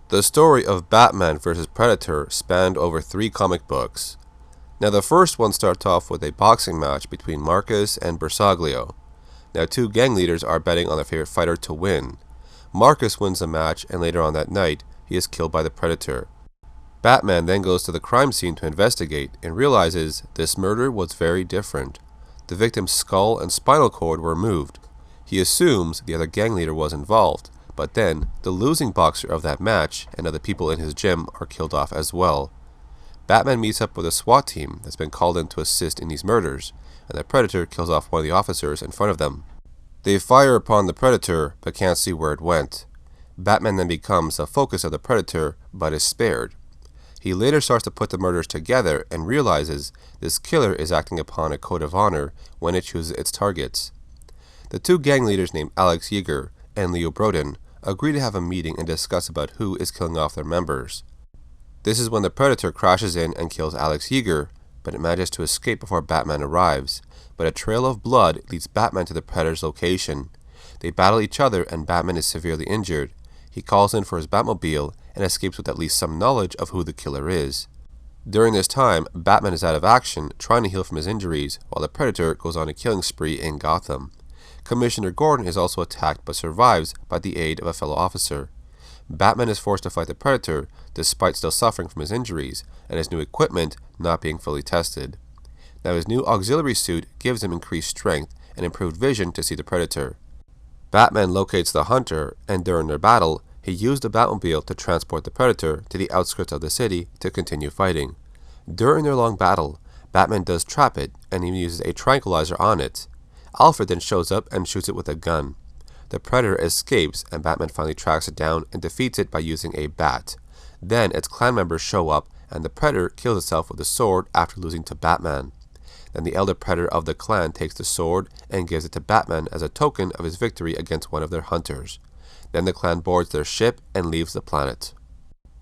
The story of Batman vs. Predator spanned over 3 comic books. Now the first one starts off with a boxing match between Marcus and Bersaglio. Now 2 gang leaders are betting on their favorite fighter to win. Marcus wins the match, and later on that night, he is killed by the Predator. Batman then goes to the crime scene to investigate and realizes this murder was very different. The victim's skull and spinal cord were removed. He assumes the other gang leader was involved, but then the losing boxer of that match and other people in his gym are killed off as well. Batman meets up with a SWAT team that's been called in to assist in these murders, and the Predator kills off one of the officers in front of them. They fire upon the Predator, but can't see where it went. Batman then becomes the focus of the Predator, but is spared. He later starts to put the murders together and realizes this killer is acting upon a code of honor when it chooses its targets. The 2 gang leaders named Alex Yeager and Leo Broden agree to have a meeting and discuss about who is killing off their members. This is when the Predator crashes in and kills Alex Yeager, but it manages to escape before Batman arrives. But a trail of blood leads Batman to the Predator's location. They battle each other and Batman is severely injured. He calls in for his Batmobile and escapes with at least some knowledge of who the killer is. During this time, Batman is out of action, trying to heal from his injuries, while the Predator goes on a killing spree in Gotham. Commissioner Gordon is also attacked but survives by the aid of a fellow officer. Batman is forced to fight the Predator despite still suffering from his injuries and his new equipment not being fully tested. Now his new auxiliary suit gives him increased strength and improved vision to see the Predator. Batman locates the Hunter, and during their battle, he used the Batmobile to transport the Predator to the outskirts of the city to continue fighting. During their long battle, Batman does trap it and even uses a tranquilizer on it. Alfred then shows up and shoots it with a gun. The Predator escapes and Batman finally tracks it down and defeats it by using a bat. Then its clan members show up and the Predator kills itself with a sword after losing to Batman. Then the elder Predator of the clan takes the sword and gives it to Batman as a token of his victory against one of their hunters. Then the clan boards their ship and leaves the planet.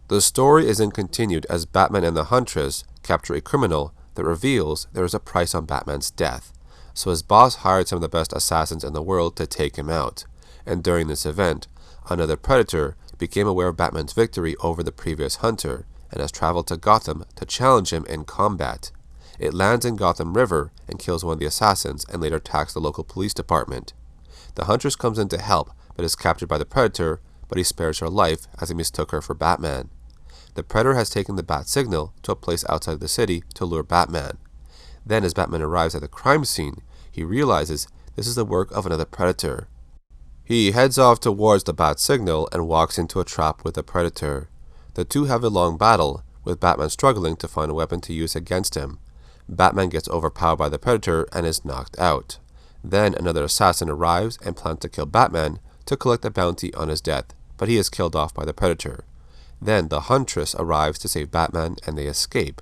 The story is then continued as Batman and the Huntress capture a criminal that reveals there is a price on Batman's death. So his boss hired some of the best assassins in the world to take him out. And during this event, another Predator became aware of Batman's victory over the previous hunter and has traveled to Gotham to challenge him in combat. It lands in Gotham River and kills one of the assassins and later attacks the local police department. The Huntress comes in to help but is captured by the Predator, but he spares her life as he mistook her for Batman. The Predator has taken the bat signal to a place outside the city to lure Batman. Then as Batman arrives at the crime scene, he realizes this is the work of another Predator. He heads off towards the bat signal and walks into a trap with the Predator. The 2 have a long battle, with Batman struggling to find a weapon to use against him. Batman gets overpowered by the Predator and is knocked out. Then another assassin arrives and plans to kill Batman to collect a bounty on his death, but he is killed off by the Predator. Then the Huntress arrives to save Batman and they escape.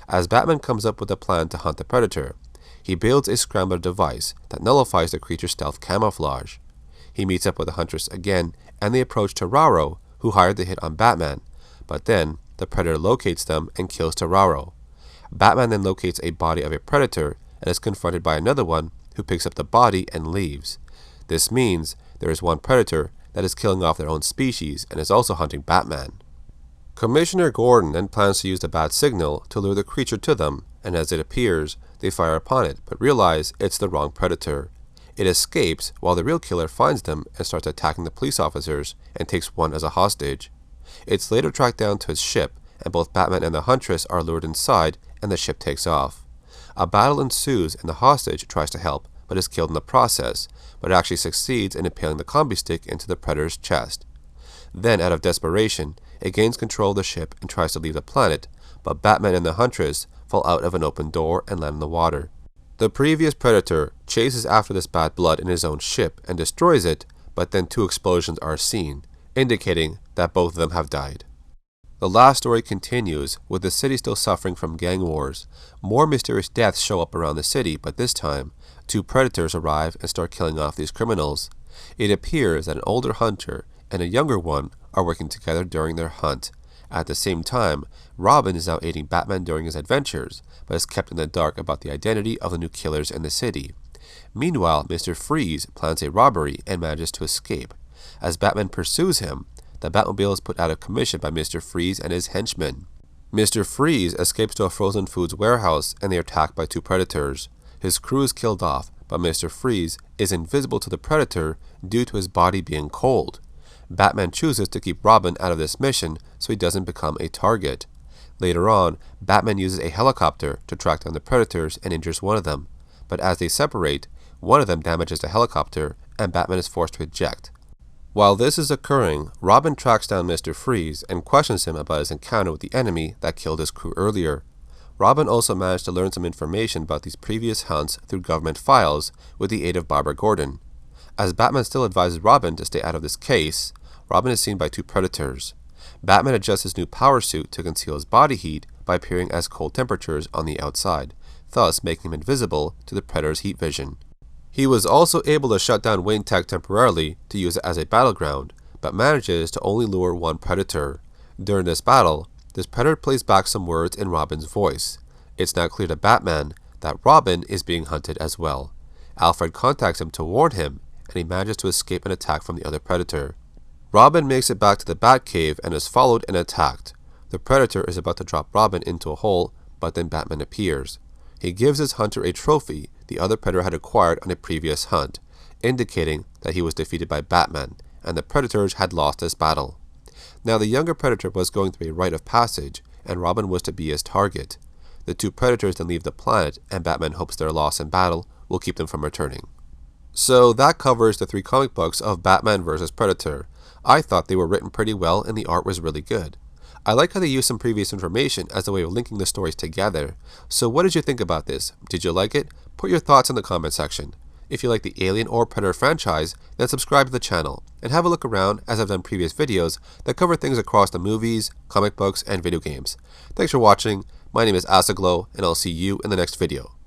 As Batman comes up with a plan to hunt the Predator, he builds a scrambler device that nullifies the creature's stealth camouflage. He meets up with the Huntress again and they approach Terraro, who hired the hit on Batman, but then the Predator locates them and kills Terraro. Batman then locates a body of a Predator and is confronted by another one who picks up the body and leaves. This means there is one Predator that is killing off their own species and is also hunting Batman. Commissioner Gordon then plans to use the bat signal to lure the creature to them, and as it appears, they fire upon it but realize it's the wrong Predator. It escapes while the real killer finds them and starts attacking the police officers and takes one as a hostage. It's later tracked down to his ship and both Batman and the Huntress are lured inside and the ship takes off. A battle ensues and the hostage tries to help but is killed in the process, but actually succeeds in impaling the combi stick into the Predator's chest. Then, out of desperation, it gains control of the ship and tries to leave the planet, but Batman and the Huntress fall out of an open door and land in the water. The previous Predator chases after this bat blood in his own ship and destroys it, but then 2 explosions are seen, indicating that both of them have died. The last story continues, with the city still suffering from gang wars. More mysterious deaths show up around the city, but this time, 2 Predators arrive and start killing off these criminals. It appears that an older hunter and a younger one are working together during their hunt. At the same time, Robin is now aiding Batman during his adventures, but is kept in the dark about the identity of the new killers in the city. Meanwhile, Mr. Freeze plans a robbery and manages to escape. As Batman pursues him, the Batmobile is put out of commission by Mr. Freeze and his henchmen. Mr. Freeze escapes to a frozen foods warehouse and they are attacked by two Predators. His crew is killed off, but Mr. Freeze is invisible to the Predator due to his body being cold. Batman chooses to keep Robin out of this mission so he doesn't become a target. Later on, Batman uses a helicopter to track down the Predators and injures one of them, but as they separate, one of them damages the helicopter and Batman is forced to eject. While this is occurring, Robin tracks down Mr. Freeze and questions him about his encounter with the enemy that killed his crew earlier. Robin also managed to learn some information about these previous hunts through government files with the aid of Barbara Gordon. As Batman still advises Robin to stay out of this case, Robin is seen by two Predators. Batman adjusts his new power suit to conceal his body heat by appearing as cold temperatures on the outside, thus making him invisible to the Predator's heat vision. He was also able to shut down Wayne Tech temporarily to use it as a battleground, but manages to only lure one Predator. During this battle, this Predator plays back some words in Robin's voice. It's now clear to Batman that Robin is being hunted as well. Alfred contacts him to warn him, and he manages to escape an attack from the other Predator. Robin makes it back to the Batcave and is followed and attacked. The Predator is about to drop Robin into a hole, but then Batman appears. He gives his hunter a trophy the other Predator had acquired on a previous hunt, indicating that he was defeated by Batman, and the Predators had lost this battle. Now the younger Predator was going through a rite of passage, and Robin was to be his target. The two Predators then leave the planet, and Batman hopes their loss in battle will keep them from returning. So that covers the 3 comic books of Batman vs. Predator. I thought they were written pretty well and the art was really good. I like how they used some previous information as a way of linking the stories together. So what did you think about this? Did you like it? Put your thoughts in the comment section. If you like the Alien or Predator franchise, then subscribe to the channel and have a look around as I've done previous videos that cover things across the movies, comic books, and video games. Thanks for watching. My name is Asaglow and I'll see you in the next video.